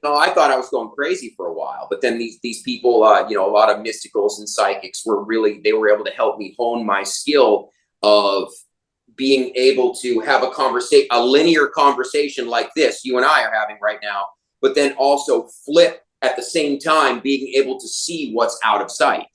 I thought I was going crazy for a while, but then these people, a lot of mysticals and psychics they were able to help me hone my skill of being able to have a linear conversation like this you and I are having right now, but then also flip at the same time, being able to see what's out of sight,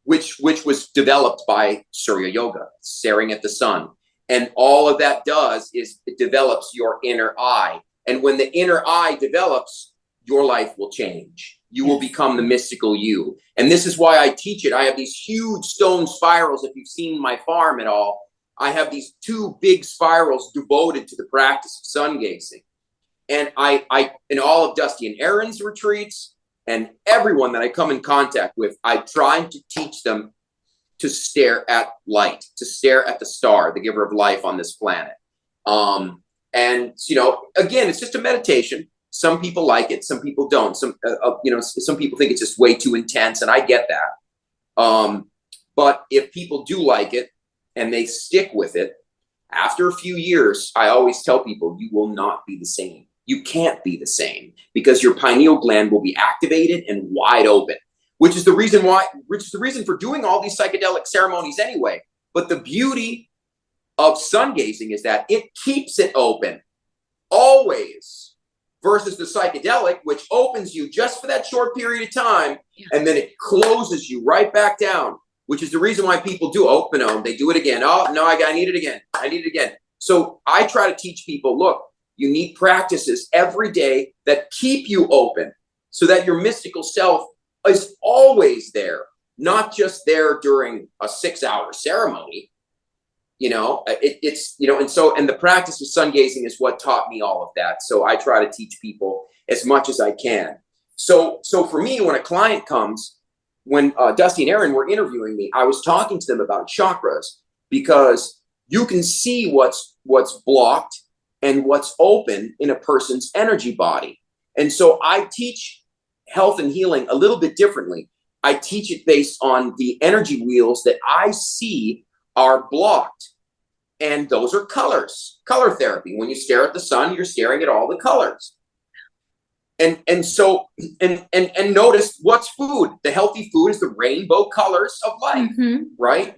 which was developed by Surya Yoga, staring at the sun. And all of that does is it develops your inner eye. And when the inner eye develops, your life will change. You will become the mystical you. And this is why I teach it. I have these huge stone spirals. If you've seen my farm at all, I have these 2 big spirals devoted to the practice of sun gazing. And I in all of Dusty and Aaron's retreats and everyone that I come in contact with, I try to teach them to stare at light, to stare at the star, the giver of life on this planet. And again, it's just a meditation. Some people like it, some people don't. Some people think it's just way too intense, and I get that. But if people do like it and they stick with it, after a few years, I always tell people, you will not be the same. You can't be the same, because your pineal gland will be activated and wide open, which is the reason for doing all these psychedelic ceremonies anyway. But the beauty of sun gazing is that it keeps it open always, versus the psychedelic, which opens you just for that short period of time, and then it closes you right back down, which is the reason why people do open them. They do it again. Oh, no, I need it again. I need it again. So I try to teach people, look, you need practices every day that keep you open so that your mystical self is always there, not just there during a 6-hour ceremony. And the practice of sun gazing is what taught me all of that. So I try to teach people as much as I can. So for me, when a client comes, when Dusty and Aaron were interviewing me, I was talking to them about chakras, because you can see what's blocked and what's open in a person's energy body. And so I teach health and healing a little bit differently. I teach it based on the energy wheels that I see are blocked. And those are colors, color therapy. When you stare at the sun, you're staring at all the colors. And notice what's food. The healthy food is the rainbow colors of life, right?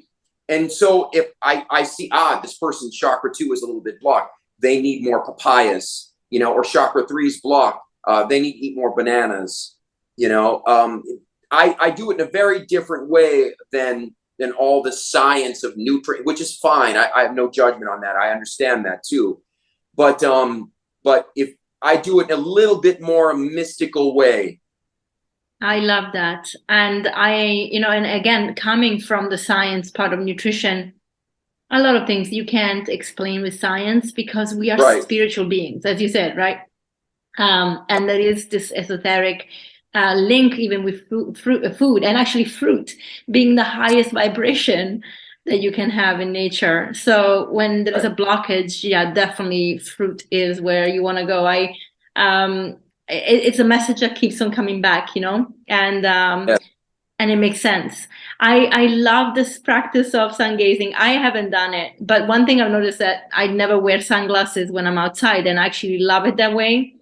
And so if I see, this person's chakra 2 is a little bit blocked, they need more papayas, or chakra 3 is blocked, they need to eat more bananas, I do it in a very different way than all the science of nutrient, which is fine. I have no judgment on that. I understand that too. But if I do it in a little bit more mystical way. I love that. And and again, coming from the science part of nutrition, a lot of things you can't explain with science, because we are spiritual beings, as you said, right? And there is this esoteric link even with food, and actually fruit being the highest vibration that you can have in nature. So when there is a blockage, yeah, definitely fruit is where you want to go. It's a message that keeps on coming back, and it makes sense. I love this practice of sun gazing. I haven't done it, but one thing I've noticed that I never wear sunglasses when I'm outside, and I actually love it that way.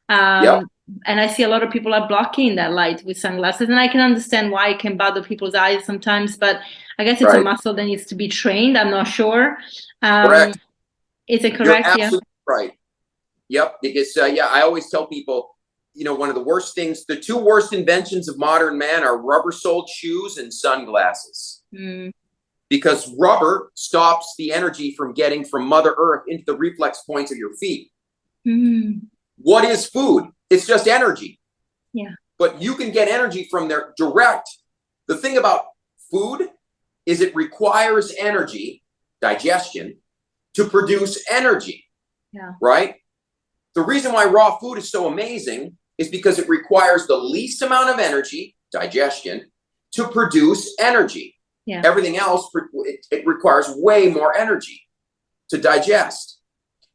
Yep. And I see a lot of people are blocking that light with sunglasses, and I can understand why it can bother people's eyes sometimes, but I guess it's a muscle that needs to be trained. I'm not sure. Correct. Is it You're correct? absolutely right. Yep. Because, I always tell people, one of the worst things, the two worst inventions of modern man are rubber-soled shoes and sunglasses. Because rubber stops the energy from getting from Mother Earth into the reflex points of your feet. What is food? It's just energy. Yeah. But you can get energy from there direct. The thing about food is it requires energy, digestion, to produce energy. Yeah. Right? The reason why raw food is so amazing is because it requires the least amount of energy, digestion, to produce energy. Yeah. Everything else, it requires way more energy to digest.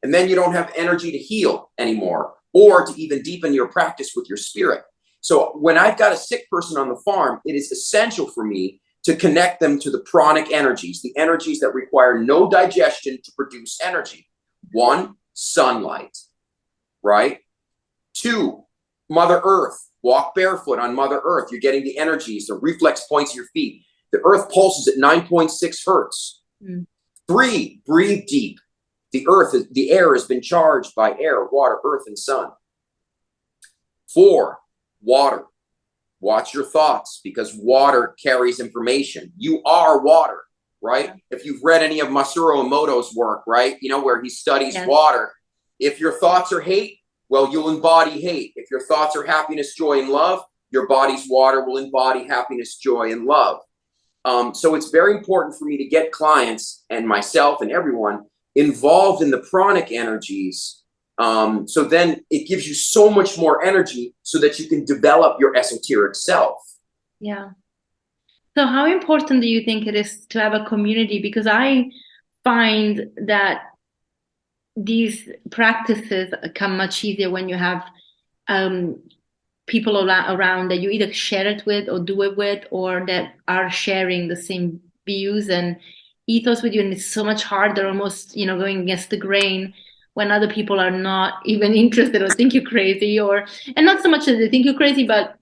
And then you don't have energy to heal anymore, or to even deepen your practice with your spirit. So when I've got a sick person on the farm, it is essential for me to connect them to the pranic energies, the energies that require no digestion to produce energy. 1, sunlight, right? 2, Mother Earth. Walk barefoot on Mother Earth. You're getting the energies, the reflex points of your feet. The earth pulses at 9.6 hertz. 3, breathe deep. The air has been charged by air, water, earth, and sun. 4, water. Watch your thoughts, because water carries information. You are water, right? If you've read any of Masaru Emoto's work, right, where he studies water, if your thoughts are hate, well, you'll embody hate. If your thoughts are happiness, joy, and love, your body's water will embody happiness, joy, and love. So it's very important for me to get clients and myself and everyone involved in the pranic energies. So then it gives you so much more energy so that you can develop your esoteric self. Yeah. So how important do you think it is to have a community? Because I find that these practices come much easier when you have people around that you either share it with or do it with, or that are sharing the same views and ethos with you. And it's so much harder, almost, going against the grain when other people are not even interested or think you're crazy, and not so much that they think you're crazy, but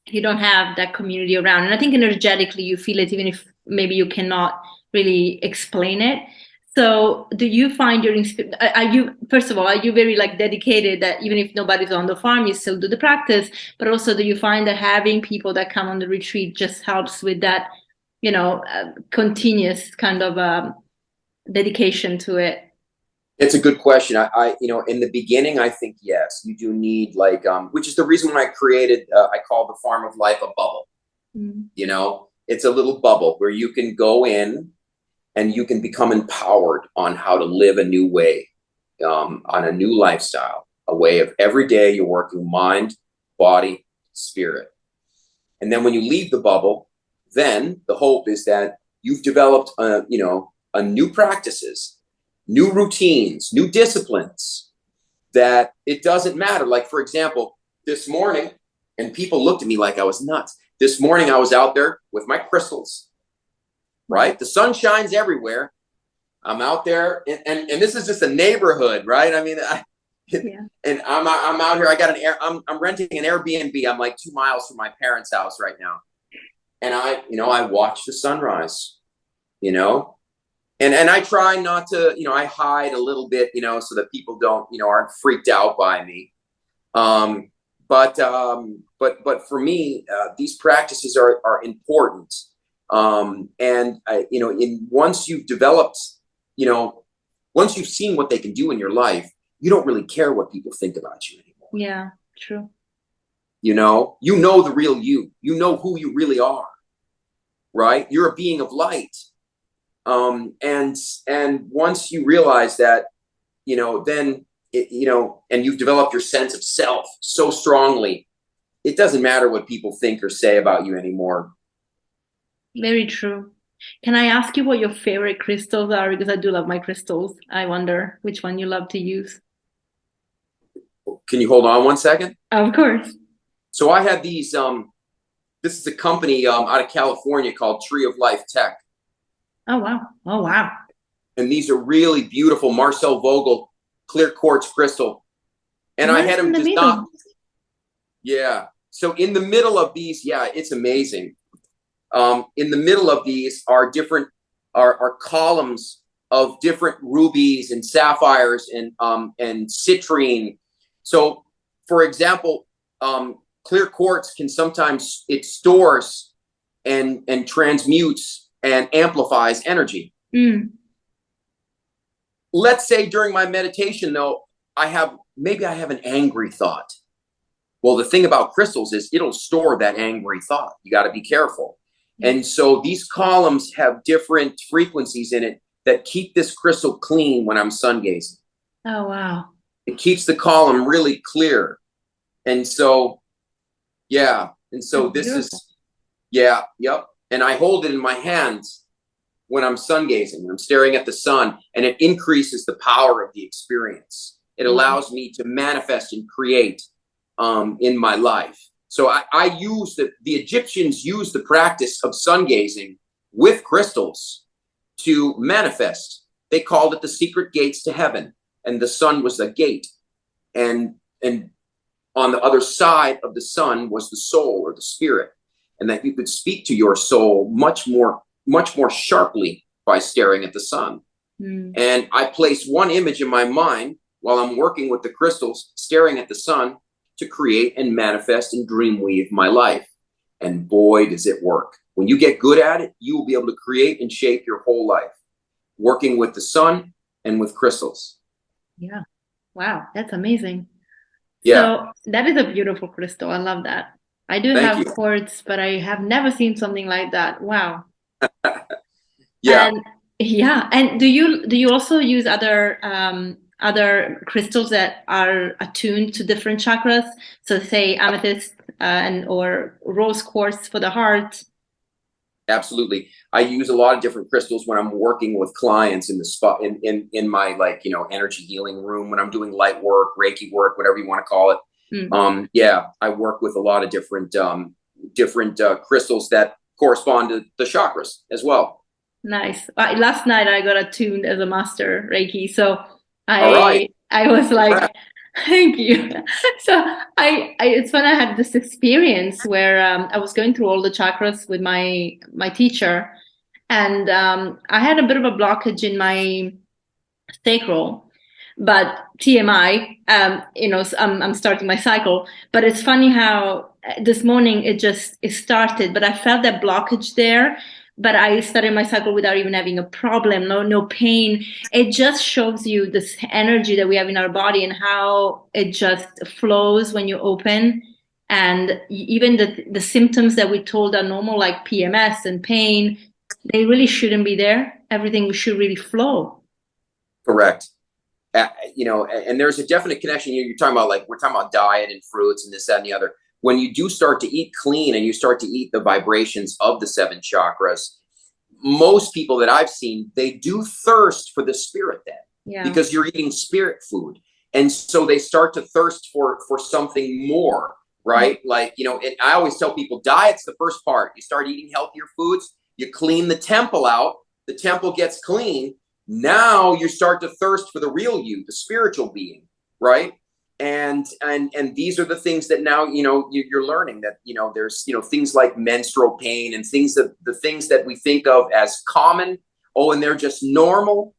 you don't have that community around. And I think energetically you feel it, even if maybe you cannot really explain it. So do you find first of all, are you very dedicated that even if nobody's on the farm, you still do the practice? But also, do you find that having people that come on the retreat just helps with that, continuous kind of dedication to it? It's a good question. I in the beginning, I think, yes, you do need which is the reason why I created, I call the Farm of Life a bubble. It's a little bubble where you can go in and you can become empowered on how to live a new way, on a new lifestyle, a way of every day you're working mind, body, spirit. And then when you leave the bubble, then the hope is that you've developed, new practices, new routines, new disciplines, that it doesn't matter. Like, for example, this morning, and people looked at me like I was nuts. This morning I was out there with my crystals, right? The sun shines everywhere. I'm out there, and this is just a neighborhood, right? I mean, and I'm out here. I got I'm renting an Airbnb. I'm like 2 miles from my parents' house right now. And I watch the sunrise, and I try not to, I hide a little bit, so that people don't, aren't freaked out by me. But for me, these practices are important. Once you've developed, once you've seen what they can do in your life, you don't really care what people think about you anymore. Yeah, true. You know the real you. You know who you really are, right? You're a being of light. And once you realize that, then and you've developed your sense of self so strongly it doesn't matter what people think or say about you anymore. Very true. Can I ask you what your favorite crystals are? Because I do love my crystals. I wonder which one you love to use. Can you hold on one second? Of course. So I had these, this is a company out of California called Tree of Life Tech. Oh, wow. Oh, wow. And these are really beautiful Marcel Vogel clear quartz crystal. And I had them designed. Yeah. So in the middle of these, yeah, it's amazing. In the middle of these are different, are columns of different rubies and sapphires and citrine. So for example, clear quartz can sometimes, it stores and transmutes and amplifies energy. Let's say during my meditation though, maybe I have an angry thought. Well, the thing about crystals is it'll store that angry thought. You got to be careful. And so these columns have different frequencies in it that keep this crystal clean when I'm sun gazing. Oh, wow. It keeps the column really clear. And so, yeah. And so this is, yeah, yep. And I hold it in my hands when I'm sun gazing, when I'm staring at the sun, and it increases the power of the experience. It allows me to manifest and create in my life. So I use the Egyptians used the practice of sun gazing with crystals to manifest. They called it the secret gates to heaven, and the sun was the gate, and on the other side of the sun was the soul or the spirit, and that you could speak to your soul much more sharply by staring at the sun. And I place one image in my mind while I'm working with the crystals, staring at the sun, to create and manifest and dream weave my life. And boy, does it work. When you get good at it, you will be able to create and shape your whole life, working with the sun and with crystals. Yeah. Wow, that's amazing. Yeah. So that is a beautiful crystal. I love that. I do have quartz, but I have never seen something like that. Wow. Yeah. And yeah. And do you also use other crystals that are attuned to different chakras? So say amethyst or rose quartz for the heart. Absolutely. I use a lot of different crystals when I'm working with clients in the spot in my energy healing room, when I'm doing light work, Reiki work, whatever you want to call it. Yeah, I work with a lot of different crystals that correspond to the chakras as well. Nice. Last night I got attuned as a master Reiki, so I was like, thank you. So it's when I had this experience where I was going through all the chakras with my teacher, and I had a bit of a blockage in my sacral. But TMI, I'm starting my cycle. But it's funny how this morning it started, but I felt that blockage there. But I started my cycle without even having a problem, no pain. It just shows you this energy that we have in our body and how it just flows when you open. And even the symptoms that we told are normal, like PMS and pain, they really shouldn't be there. Everything should really flow. Correct. And there's a definite connection. You're talking about, like, we're talking about diet and fruits and this, that, and the other. When you do start to eat clean and you start to eat the vibrations of the 7 chakras, most people that I've seen, they do thirst for the spirit then, because you're eating spirit food. And so they start to thirst for something more, right? Like, I always tell people, diet's the first part. You start eating healthier foods, you clean the temple out, the temple gets clean. Now you start to thirst for the real you, the spiritual being, right? And these are the things that now, you're learning that, there's, things like menstrual pain and the things that we think of as common. Oh, and they're just normal.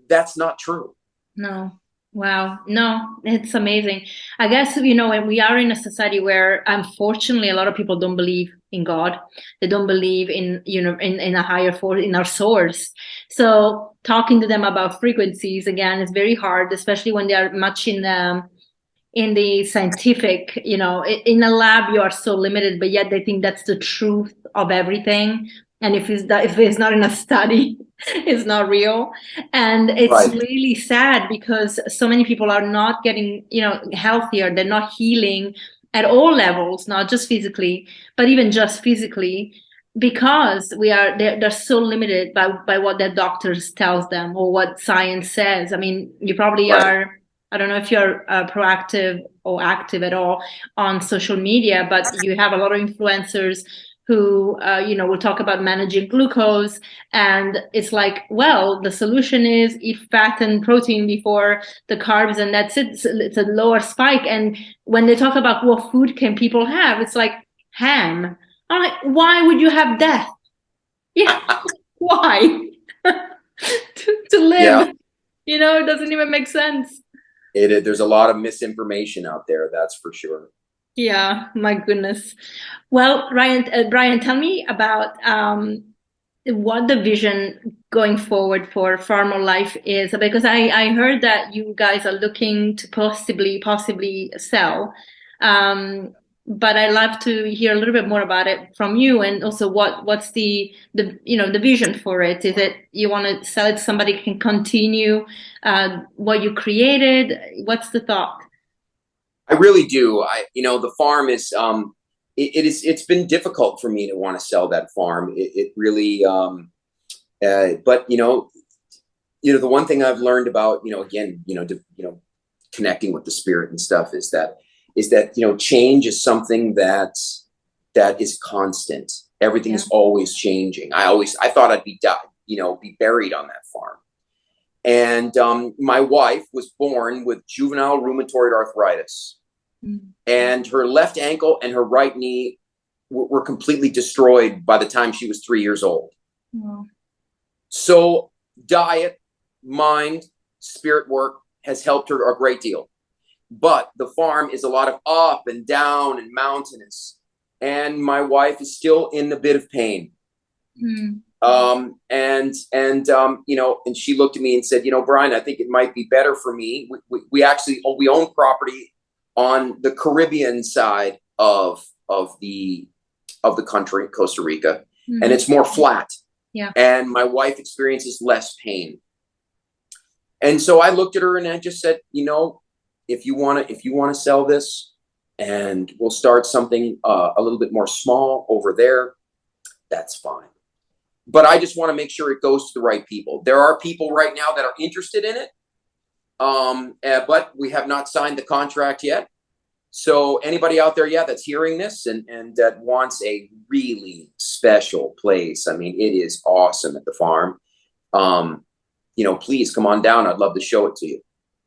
That's not true. No. Wow. No, it's amazing. I guess, when we are in a society where, unfortunately, a lot of people don't believe in God. They don't believe in, in a higher force, in our source. So talking to them about frequencies, again, is very hard, especially when they are much in the scientific, in a lab, you are so limited, but yet they think that's the truth of everything. And if it's not in a study, it's not real. And it's really sad because so many people are not getting, healthier. They're not healing. at all levels, not just physically, but even just physically, because they're so limited by what their doctors tells them or what science says. I mean, you probably Right. are. I don't know if you're proactive or active at all on social media, but you have a lot of influencers who, will talk about managing glucose. And it's like, well, the solution is eat fat and protein before the carbs, and that's it. It's a lower spike. And when they talk about what food can people have, it's like ham. I'm like, why would you have death? Yeah, why? to live, Yeah. it doesn't even make sense. There's a lot of misinformation out there, that's for sure. Yeah, my goodness. Well, Brian, tell me about what the vision going forward for Farmer Life is, because I heard that you guys are looking to possibly sell. But I'd love to hear a little bit more about it from you, and also what's the vision for it. Is it you want to sell it, somebody can continue what you created? What's the thought? I really do. The farm is, it's been difficult for me to want to sell that farm. It really, but the one thing I've learned about, connecting with the spirit and stuff is that change is something that is constant. Everything is always changing. I thought I'd be buried on that farm. And my wife was born with juvenile rheumatoid arthritis. And her left ankle and her right knee were completely destroyed by the time she was 3 years old. Wow. So diet, mind, spirit work has helped her a great deal. But the farm is a lot of up and down and mountainous. And my wife is still in a bit of pain. And she looked at me and said, Brian, I think it might be better for me. We actually own property on the Caribbean side of the country, Costa Rica, and it's more flat. Yeah. And my wife experiences less pain. And so I looked at her and I just said, if you want to sell this, and we'll start something a little bit more small over there, that's fine. But I just want to make sure it goes to the right people. There are people right now that are interested in it, but we have not signed the contract yet. So anybody out there, that's hearing this and that wants a really special place. I mean, it is awesome at the farm. Please come on down. I'd love to show it to you.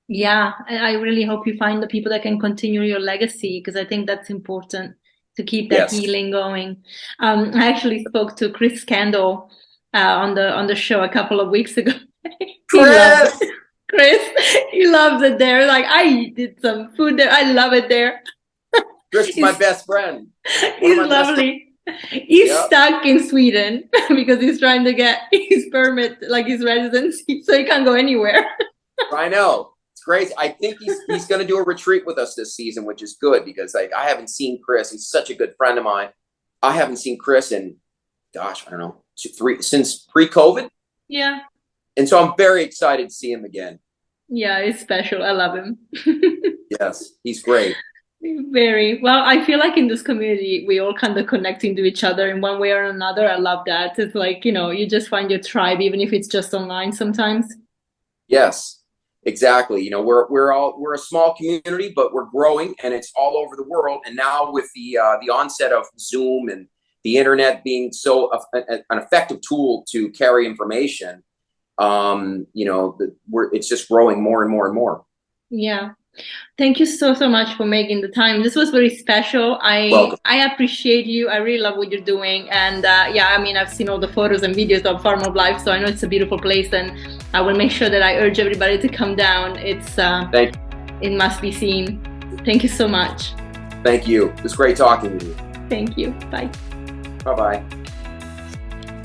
Yeah, I really hope you find the people that can continue your legacy, because I think that's important to keep that healing going. I actually spoke to Chris Kendall on the show a couple of weeks ago. Chris, he loves it there. Like, I did some food there. I love it there. Chris is my best friend. He's lovely. He's stuck in Sweden because he's trying to get his permit, like his residency, so he can't go anywhere. I know. It's crazy. I think he's going to do a retreat with us this season, which is good because I haven't seen Chris. He's such a good friend of mine. I haven't seen Chris in, I don't know, since pre-COVID. Yeah. And so I'm very excited to see him again. Yeah, it's special. I love him. Yes, he's great. Very well. I feel like in this community, we all kind of connecting to each other in one way or another. I love that. It's like, you just find your tribe, even if it's just online sometimes. Yes, exactly. We're a small community, but we're growing, and it's all over the world. And now with the onset of Zoom and the internet being so an effective tool to carry information, it's just growing more and more and more. Yeah. Thank you so much for making the time. This was very special. I appreciate you. I really love what you're doing. And I've seen all the photos and videos of Farm of Life, so I know it's a beautiful place, and I will make sure that I urge everybody to come down. It must be seen. Thank you so much. Thank you. It was great talking with you. Thank you. Bye. Bye-bye.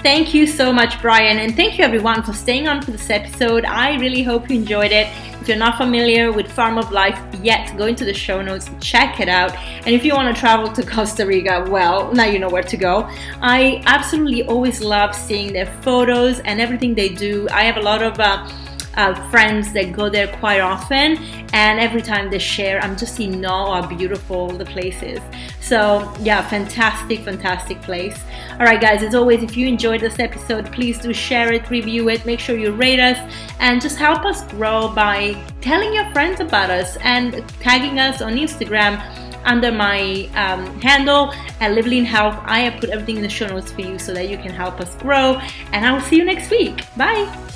Thank you so much, Brian, and thank you everyone for staying on for this episode. I really hope you enjoyed it. If you're not familiar with Farm of Life yet, go into the show notes, check it out. And if you want to travel to Costa Rica, well, now you know where to go. I absolutely always love seeing their photos and everything they do. I have a lot of friends that go there quite often, and every time they share, I'm just in awe how beautiful the place is. So yeah, fantastic place. All right guys, as always, if you enjoyed this episode, please do share it, review it, make sure you rate us, and just help us grow by telling your friends about us and tagging us on Instagram under my handle at Lively in Health. I have put everything in the show notes for you so that you can help us grow, and I will see you next week. Bye.